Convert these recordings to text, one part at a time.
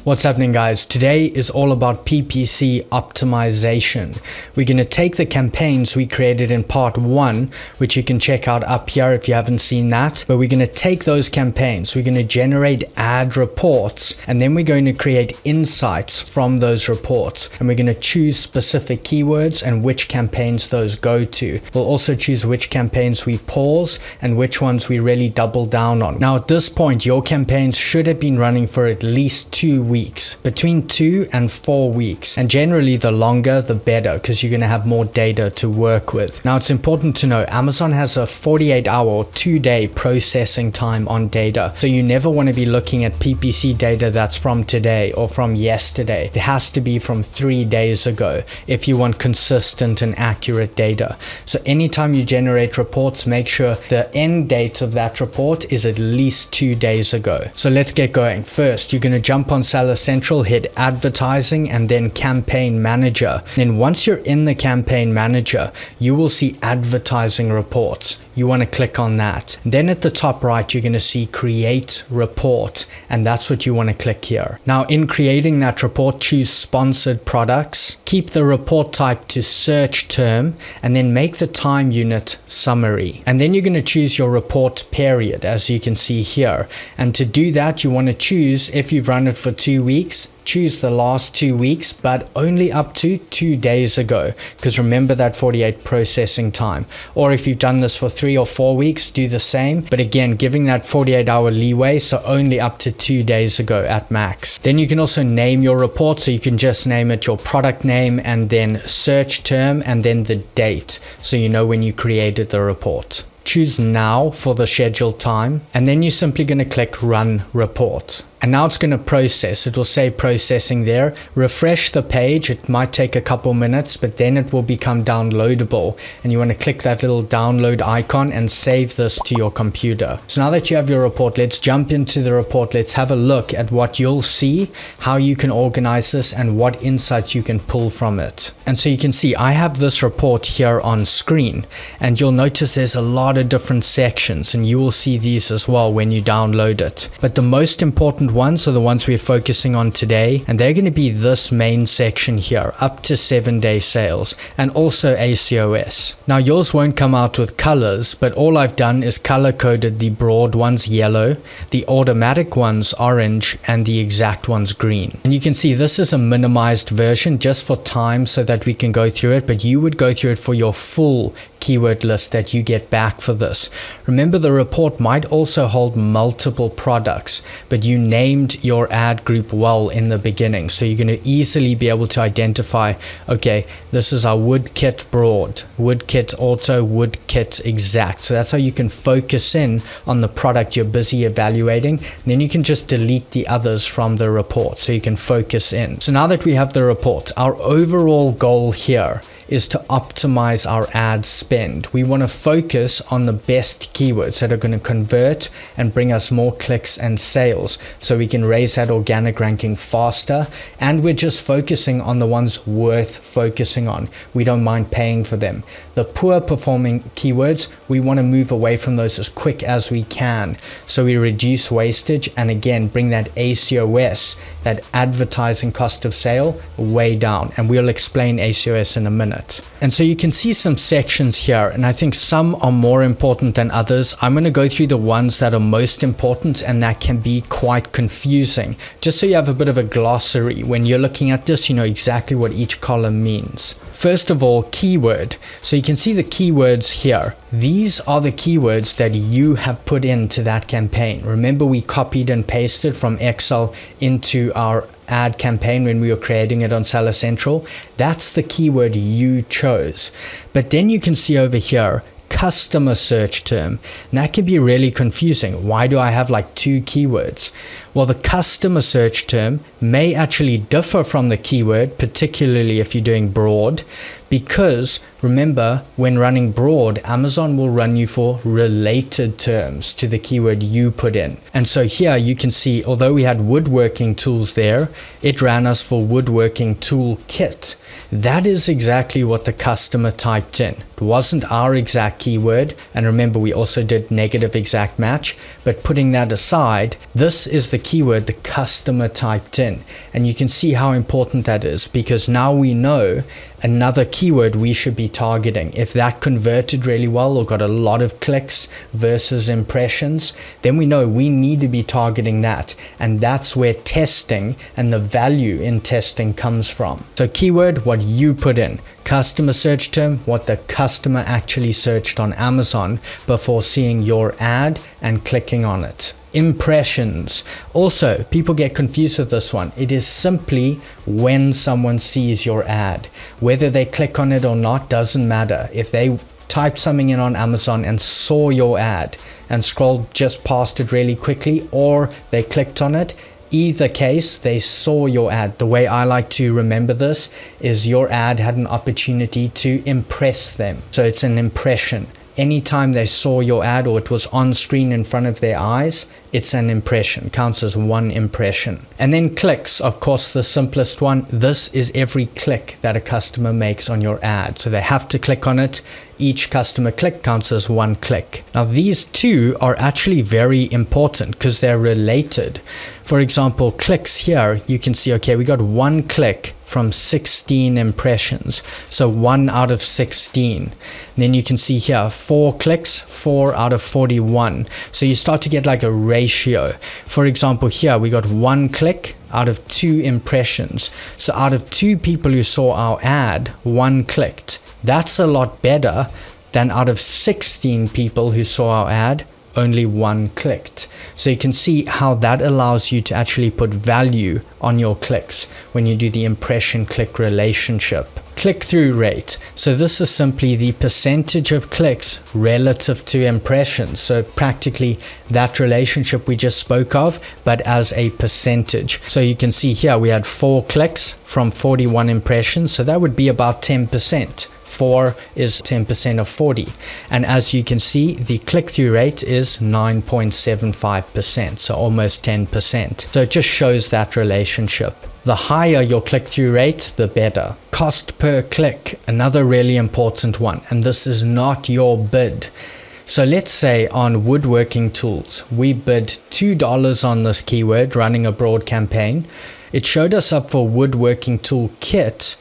What's happening, guys? Today is all about PPC optimization. We're going to take the campaigns we created in part 1, which you can check out up here if you haven't seen that. But we're going to take those campaigns, we're going to generate ad reports, and then we're going to create insights from those reports. And we're going to choose specific keywords and which campaigns those go to. We'll also choose which campaigns we pause and which ones we really double down on. Now, at this point, your campaigns should have been running for at least 2 weeks, between 2 and 4 weeks. And generally, the longer, the better, because you're going to have more data to work with. Now, it's important to know Amazon has a 48-hour or 2-day processing time on data. So you never want to be looking at PPC data that's from today or from yesterday. It has to be from 3 days ago if you want consistent and accurate data. So anytime you generate reports, make sure the end date of that report is at least 2 days ago. So let's get going. First, you're going to jump on Seller Central, hit Advertising, and then Campaign Manager. Then once you're in the Campaign Manager, you will see Advertising Reports. You want to click on that. Then at the top right, you're going to see Create Report, and that's what you want to click here. Now, in creating that report, choose Sponsored Products. Keep the report type to Search Term, and then make the time unit Summary. And then you're going to choose your report period, as you can see here. And to do that, you want to choose, if you've run it for 2 weeks, choose the last 2 weeks, but only up to 2 days ago, because remember that 48 processing time. Or if you've done this for 3 or 4 weeks, do the same, but again, giving that 48-hour leeway, so only up to 2 days ago at max. Then you can also name your report, so you can just name it your product name and then search term and then the date, so you know when you created the report. Choose Now for the scheduled time, and then you're simply going to click Run Report. And now it's going to process. It will say processing there. Refresh the page. It might take a couple minutes, but then it will become downloadable. And you want to click that little download icon and save this to your computer. So now that you have your report, let's jump into the report. Let's have a look at what you'll see, how you can organize this, and what insights you can pull from it. And so you can see I have this report here on screen, and you'll notice there's a lot of different sections, and you will see these as well when you download it. But the most important ones are the ones we're focusing on today, and they're going to be this main section here, up to 7-day sales, and also ACoS. Now, yours won't come out with colors, but all I've done is color coded the broad ones yellow, the automatic ones orange, and the exact ones green. And you can see this is a minimized version just for time so that we can go through it, but you would go through it for your full keyword list that you get back for this. Remember, the report might also hold multiple products, but you named your ad group well in the beginning, so you're going to easily be able to identify, okay, this is our wood kit broad, wood kit auto, wood kit exact. So that's how you can focus in on the product you're busy evaluating. And then you can just delete the others from the report so you can focus in. So now that we have the report, our overall goal here is to optimize our ad spend. We want to focus on the best keywords that are going to convert and bring us more clicks and sales, so we can raise that organic ranking faster. And we're just focusing on the ones worth focusing on. We don't mind paying for them. The poor performing keywords, we want to move away from those as quick as we can, so we reduce wastage and again bring that ACoS, that advertising cost of sale, way down. And we'll explain ACoS in a minute. And so you can see some sections here, and I think some are more important than others. I'm going to go through the ones that are most important, and that can be quite confusing. Just so you have a bit of a glossary when you're looking at this, you know exactly what each column means. First of all, keyword. So you can see the keywords here. These are the keywords that you have put into that campaign. Remember, we copied and pasted from Excel into our ad campaign when we were creating it on Seller Central. That's the keyword you chose. But then you can see over here, customer search term. And that can be really confusing. Why do I have like 2 keywords? Well, the customer search term may actually differ from the keyword, particularly if you're doing broad, because remember, when running broad, Amazon will run you for related terms to the keyword you put in. And so here you can see, although we had woodworking tools there, it ran us for woodworking tool kit. That is exactly what the customer typed in. It wasn't our exact keyword. And remember, we also did negative exact match, But putting that aside, this is the keyword the customer typed in. And you can see how important that is, because now we know another keyword we should be targeting. If that converted really well or got a lot of clicks versus impressions, then we know we need to be targeting that. And that's where testing and the value in testing comes from. So keyword, what you put in. Customer search term, what the customer actually searched on Amazon before seeing your ad and clicking on it. Impressions. Also, people get confused with this one. It is simply when someone sees your ad. Whether they click on it or not doesn't matter. If they typed something in on Amazon and saw your ad and scrolled just past it really quickly, or they clicked on it, either case, they saw your ad. The way I like to remember this is your ad had an opportunity to impress them. So it's an impression. Anytime they saw your ad or it was on screen in front of their eyes, it's an impression, counts as one impression. And then clicks, of course, the simplest one. This is every click that a customer makes on your ad. So they have to click on it. Each customer click counts as one click. Now these two are actually very important because they're related. For example, clicks here, you can see, okay, we got one click from 16 impressions. So 1 out of 16. And then you can see here, 4 clicks, 4 out of 41. So you start to get like a ratio. For example, here we got 1 click out of 2 impressions. So out of 2 people who saw our ad, 1 clicked. That's a lot better than out of 16 people who saw our ad, only 1 clicked. So you can see how that allows you to actually put value on your clicks when you do the impression click relationship. Click-through rate. So this is simply the percentage of clicks relative to impressions. So practically that relationship we just spoke of, but as a percentage. So you can see here we had 4 clicks from 41 impressions. So that would be about 10%. 4 is 10% of 40. And as you can see, the click-through rate is 9.75%, so almost 10%. So it just shows that relationship. The higher your click-through rate, the better. Cost per click, another really important one, and this is not your bid. So let's say on woodworking tools, we bid $2 on this keyword running a broad campaign. It showed us up for woodworking tool kit,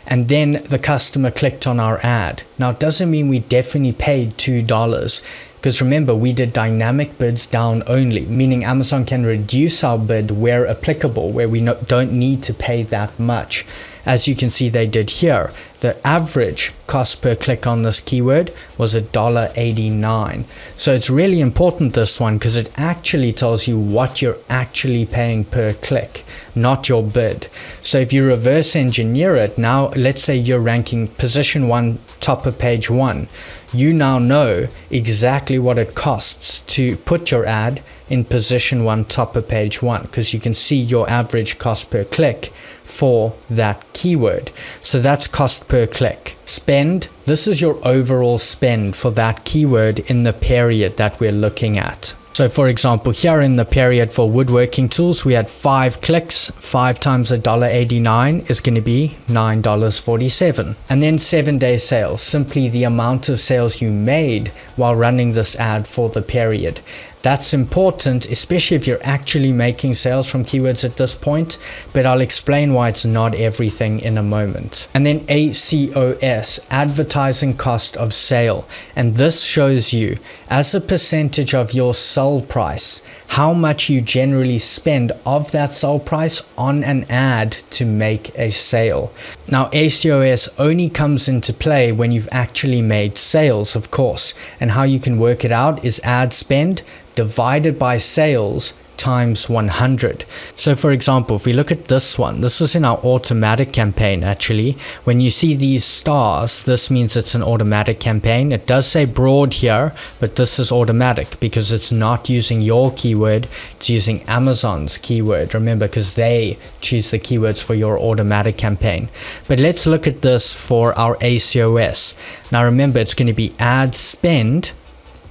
and then the customer clicked on our ad. Now it doesn't mean we definitely paid $2, because remember, we did dynamic bids down only, meaning Amazon can reduce our bid where applicable, where we don't need to pay that much. As you can see they did here. The average cost per click on this keyword was $1.89. So it's really important, this one, because it actually tells you what you're actually paying per click, not your bid. So if you reverse engineer it, now let's say you're ranking position 1, top of page 1. You now know exactly what it costs to put your ad in position 1, top of page 1, because you can see your average cost per click for that keyword. So that's cost per click. Spend, this is your overall spend for that keyword in the period that we're looking at. So for example, here in the period for woodworking tools, we had 5 clicks. 5 times $1.89 is going to be $9.47. And then 7-day sales, simply the amount of sales you made while running this ad for the period. That's important, especially if you're actually making sales from keywords at this point, but I'll explain why it's not everything in a moment. And then ACoS, advertising cost of sale. And this shows you as a percentage of your sell price, how much you generally spend of that sell price on an ad to make a sale. Now ACoS only comes into play when you've actually made sales, of course, and how you can work it out is ad spend divided by sales times 100. So for example, if we look at this one, this was in our automatic campaign actually. When you see these stars, this means it's an automatic campaign. It does say broad here, but this is automatic because it's not using your keyword, it's using Amazon's keyword. Remember, because they choose the keywords for your automatic campaign. But let's look at this for our ACoS. Now remember, it's going to be ad spend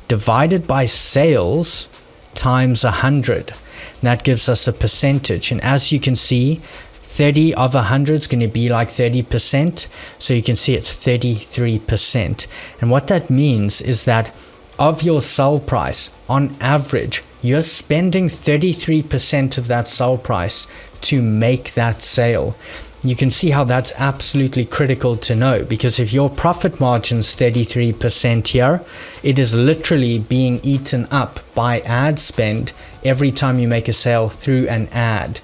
divided by sales times 100. That gives us a percentage, and as you can see, 30 of 100 is going to be like 30%, so you can see it's 33%. And what that means is that of your sell price, on average, you're spending 33% of that sell price to make that sale. You can see how that's absolutely critical to know, because if your profit margin's 33% here, it is literally being eaten up by ad spend every time you make a sale through an ad.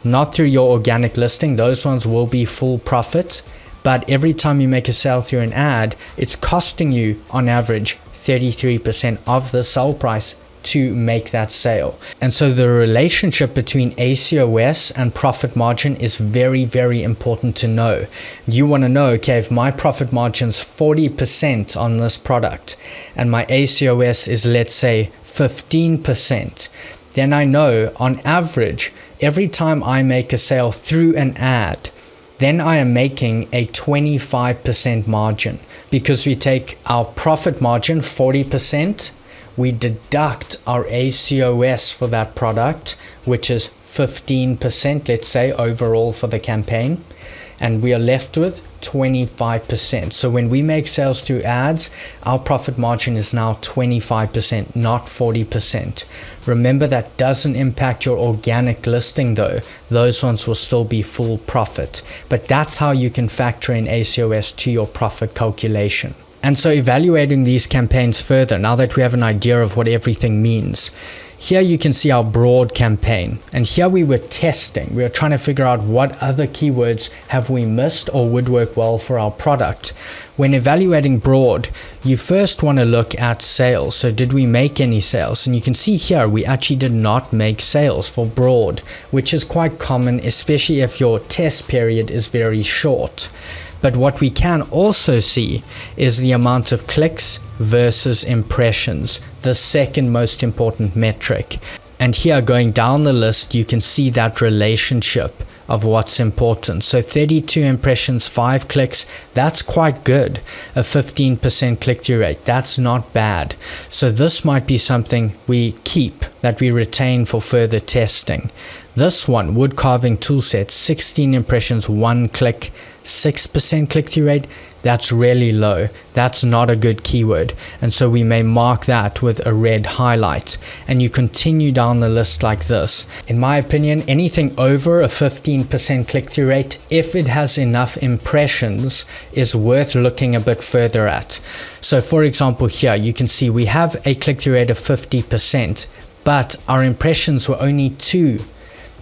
Not through your organic listing, those ones will be full profit, but every time you make a sale through an ad, it's costing you on average 33% of the sell price to make that sale. And so the relationship between ACoS and profit margin is very, very important to know. You want to know, okay, if my profit margin's 40% on this product and my ACoS is, let's say, 15%, then I know on average, every time I make a sale through an ad, then I am making a 25% margin, because we take our profit margin 40%, we deduct our ACoS for that product, which is 15%, let's say, overall for the campaign, and we are left with 25%. So when we make sales through ads, our profit margin is now 25%, not 40%. Remember, that doesn't impact your organic listing though. Those ones will still be full profit. But that's how you can factor in ACoS to your profit calculation. And so evaluating these campaigns further, now that we have an idea of what everything means, here you can see our broad campaign. And here we were testing. We were trying to figure out what other keywords have we missed or would work well for our product. When evaluating broad, you first want to look at sales. So did we make any sales? And you can see here, we actually did not make sales for broad, which is quite common, especially if your test period is very short. But what we can also see is the amount of clicks versus impressions, the second most important metric. And here, going down the list, you can see that relationship of what's important. So 32 impressions, 5 clicks, that's quite good. A 15% click-through rate, that's not bad. So this might be something we keep, that we retain for further testing. This one, wood carving toolset, 16 impressions, 1 click, 6% click-through rate, that's really low. That's not a good keyword. And so we may mark that with a red highlight. And you continue down the list like this. In my opinion, anything over a 15% click-through rate, if it has enough impressions, is worth looking a bit further at. So for example, here you can see we have a click-through rate of 50%, but our impressions were only 2.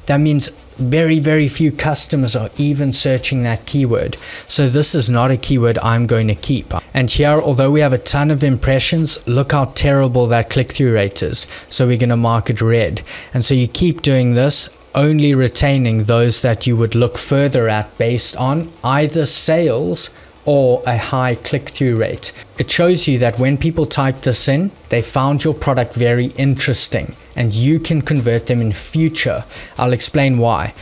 That means very, very few customers are even searching that keyword. So this is not a keyword I'm going to keep. And here, although we have a ton of impressions, look how terrible that click-through rate is. So we're going to mark it red. And so you keep doing this, only retaining those that you would look further at based on either sales or a high click-through rate. It shows you that when people type this in, they found your product very interesting and you can convert them in future. I'll explain why.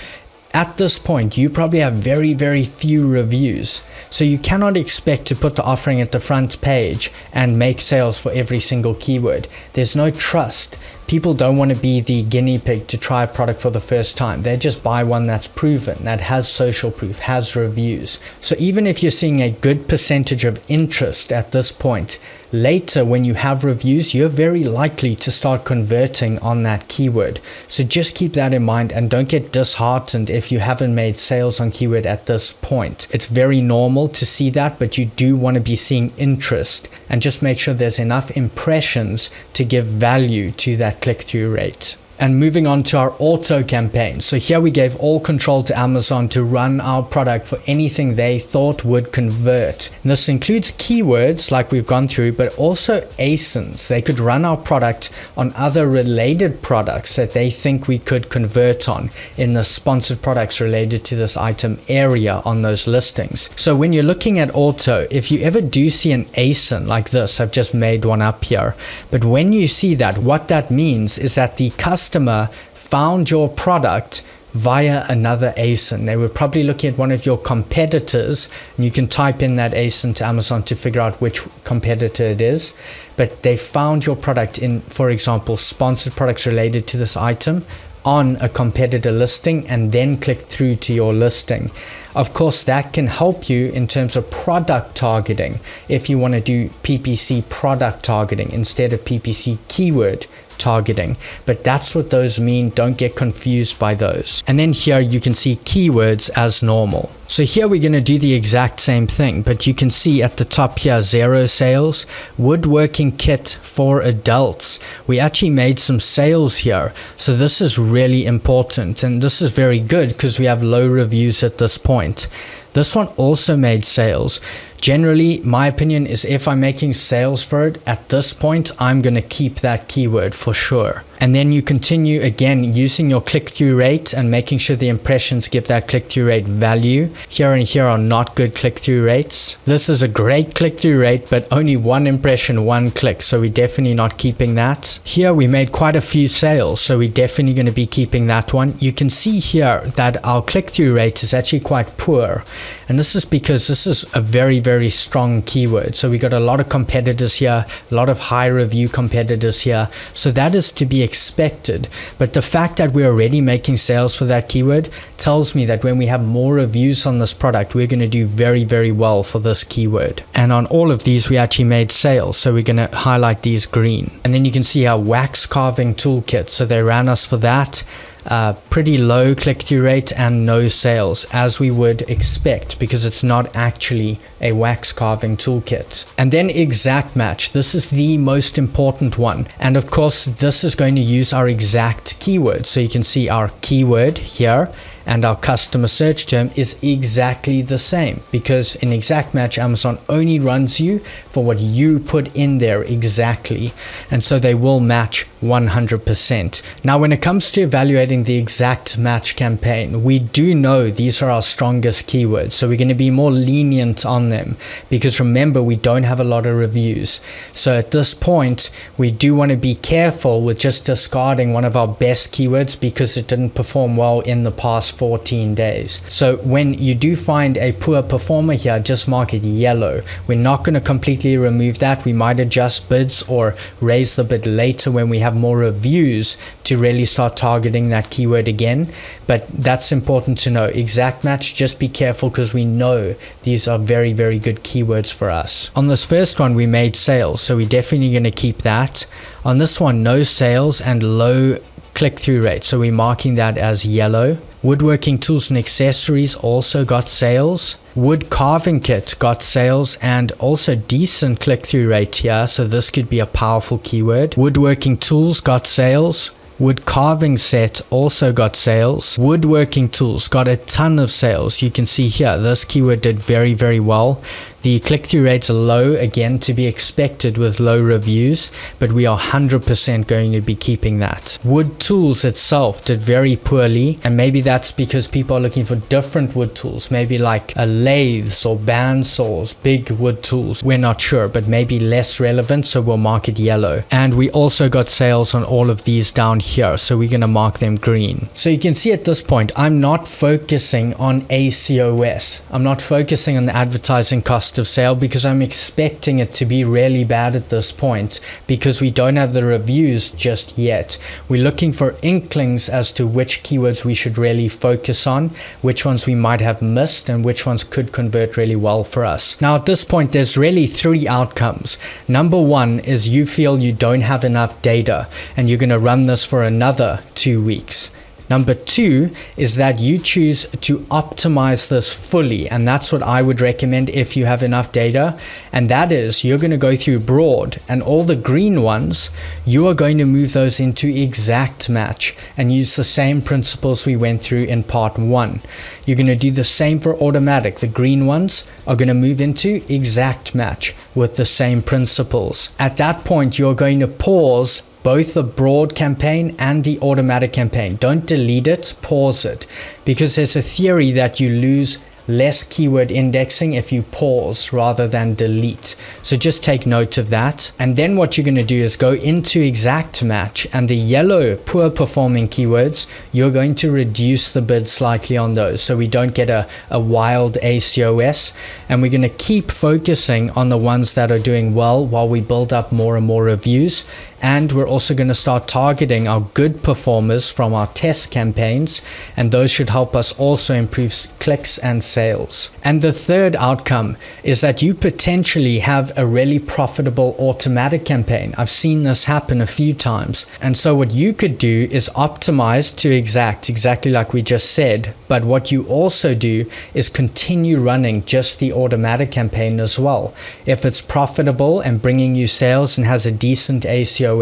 At this point, you probably have very, very few reviews. So you cannot expect to put the offering at the front page and make sales for every single keyword. There's no trust. People don't want to be the guinea pig to try a product for the first time. They just buy one that's proven, that has social proof, has reviews. So even if you're seeing a good percentage of interest at this point, later when you have reviews, you're very likely to start converting on that keyword. So just keep that in mind and don't get disheartened if you haven't made sales on keyword at this point. It's very normal to see that, but you do want to be seeing interest and just make sure there's enough impressions to give value to that click-through rate. And moving on to our auto campaign. So here we gave all control to Amazon to run our product for anything they thought would convert. And this includes keywords like we've gone through, but also ASINs. They could run our product on other related products that they think we could convert on in the sponsored products related to this item area on those listings. So when you're looking at auto, if you ever do see an ASIN like this, I've just made one up here, but when you see that, what that means is that the customer found your product via another ASIN. They were probably looking at one of your competitors, and you can type in that ASIN to Amazon to figure out which competitor it is, but they found your product in, for example, sponsored products related to this item on a competitor listing and then click through to your listing. Of course, that can help you in terms of product targeting if you want to do PPC product targeting instead of PPC keyword targeting, but that's what those mean. Don't get confused by those. And then here you can see keywords as normal. So here we're going to do the exact same thing, but you can see at the top here, 0 sales, woodworking kit for adults. We actually made some sales here. So this is really important, and this is very good because we have low reviews at this point. This one also made sales. Generally, my opinion is if I'm making sales for it at this point, I'm going to keep that keyword for sure. And then you continue again using your click-through rate and making sure the impressions give that click-through rate value. Here and here are not good click-through rates. This is a great click-through rate, but only 1 impression, 1 click. So we're definitely not keeping that. Here we made quite a few sales, so we're definitely going to be keeping that one. You can see here that our click-through rate is actually quite poor. And this is because this is a very, very strong keyword. So we got a lot of competitors here, a lot of high review competitors here. So that is to be expected. But the fact that we're already making sales for that keyword tells me that when we have more reviews on this product, we're going to do very, very well for this keyword. And on all of these, we actually made sales. So we're going to highlight these green. And then you can see our wax carving toolkit. So they ran us for that. Pretty low click-through rate and no sales, as we would expect, because it's not actually a wax carving toolkit. And then exact match. This is the most important one, and of course this is going to use our exact keyword. So you can see our keyword here and our customer search term is exactly the same, because in exact match Amazon only runs you for what you put in there exactly, and so they will match 100%. Now when it comes to evaluating the exact match campaign, we do know these are our strongest keywords, so we're going to be more lenient on them, because remember, we don't have a lot of reviews. So at this point we do want to be careful with just discarding one of our best keywords because it didn't perform well in the past 14 days. So when you do find a poor performer here, just mark it yellow. We're not going to completely remove that. We might adjust bids or raise the bid later when we have more reviews to really start targeting that keyword again. But that's important to know. Exact match, just be careful because we know these are very, very good keywords for us. On this first one, we made sales, so we're definitely going to keep that. On this one, no sales and low click-through rate, so we're marking that as yellow. Woodworking tools and accessories also got sales. Wood carving kit got sales and also decent click-through rate here, so this could be a powerful keyword. Woodworking tools got sales. Wood carving set also got sales. Woodworking tools got a ton of sales. You can see here this keyword did very, very well. The click-through rates are low, again to be expected with low reviews, but we are 100% going to be keeping that. Wood tools itself did very poorly, and maybe that's because people are looking for different wood tools, maybe like lathes or bandsaws, big wood tools. We're not sure, but maybe less relevant, so we'll mark it yellow. And we also got sales on all of these down here, so we're going to mark them green. So you can see at this point, I'm not focusing on ACoS. I'm not focusing on the advertising cost of sale because I'm expecting it to be really bad at this point because we don't have the reviews just yet. We're looking for inklings as to which keywords we should really focus on, which ones we might have missed, and which ones could convert really well for us. Now at this point, there's really 3 outcomes. Number 1 is you feel you don't have enough data and you're going to run this for another 2 weeks. Number 2 is that you choose to optimize this fully, and that's what I would recommend if you have enough data, and that is you're going to go through broad, and all the green ones you are going to move those into exact match and use the same principles we went through in part 1. You're going to do the same for automatic. The green ones are going to move into exact match with the same principles. At that point, you're going to pause both the broad campaign and the automatic campaign. Don't delete it, pause it, because there's a theory that you lose less keyword indexing if you pause rather than delete. So just take note of that. And then what you're going to do is go into exact match, and the yellow poor performing keywords, you're going to reduce the bid slightly on those so we don't get a wild ACoS, and we're going to keep focusing on the ones that are doing well while we build up more and more reviews. And we're also going to start targeting our good performers from our test campaigns, and those should help us also improve clicks and sales. And the third outcome is that you potentially have a really profitable automatic campaign. I've seen this happen a few times. And so what you could do is optimize to exactly like we just said, but what you also do is continue running just the automatic campaign as well. If it's profitable and bringing you sales and has a decent ACoS,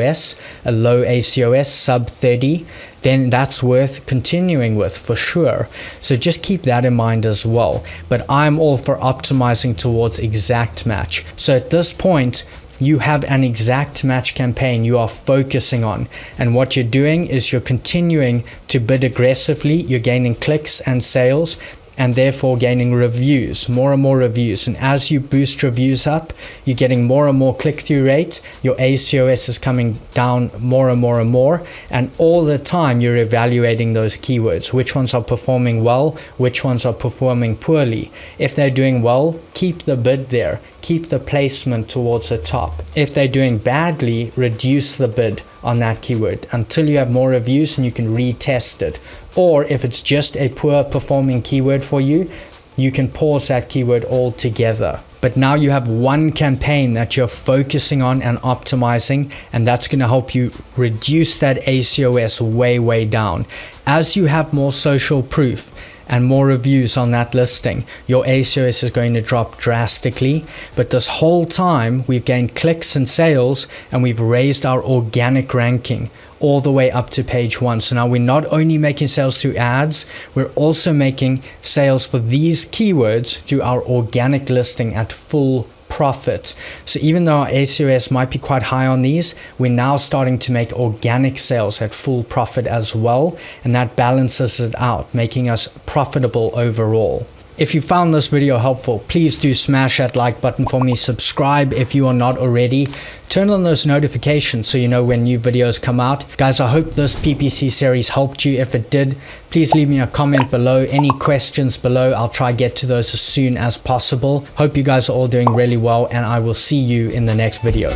a low ACoS, sub 30, then that's worth continuing with for sure. So just keep that in mind as well. But I'm all for optimizing towards exact match. So at this point, you have an exact match campaign you are focusing on, and what you're doing is you're continuing to bid aggressively. You're gaining clicks and sales, and therefore gaining reviews, more and more reviews. And as you boost reviews up, you're getting more and more click-through rate. Your ACoS is coming down more and more and more. And all the time you're evaluating those keywords. Which ones are performing well? Which ones are performing poorly? If they're doing well, keep the bid there. Keep the placement towards the top. If they're doing badly, reduce the bid on that keyword until you have more reviews and you can retest it. Or if it's just a poor performing keyword for you, you can pause that keyword altogether. But now you have one campaign that you're focusing on and optimizing, and that's going to help you reduce that ACoS way down. As you have more social proof and more reviews on that listing, your ACoS is going to drop drastically. But this whole time we've gained clicks and sales, and we've raised our organic ranking all the way up to page 1. So now we're not only making sales through ads, we're also making sales for these keywords through our organic listing at full profit. So even though our ACoS might be quite high on these, we're now starting to make organic sales at full profit as well, and that balances it out, making us profitable overall. If you found this video helpful, please do smash that like button for me. Subscribe if you are not already. Turn on those notifications so you know when new videos come out. Guys, I hope this PPC series helped you. If it did, please leave me a comment below. Any questions below, I'll try to get to those as soon as possible. Hope you guys are all doing really well, and I will see you in the next video.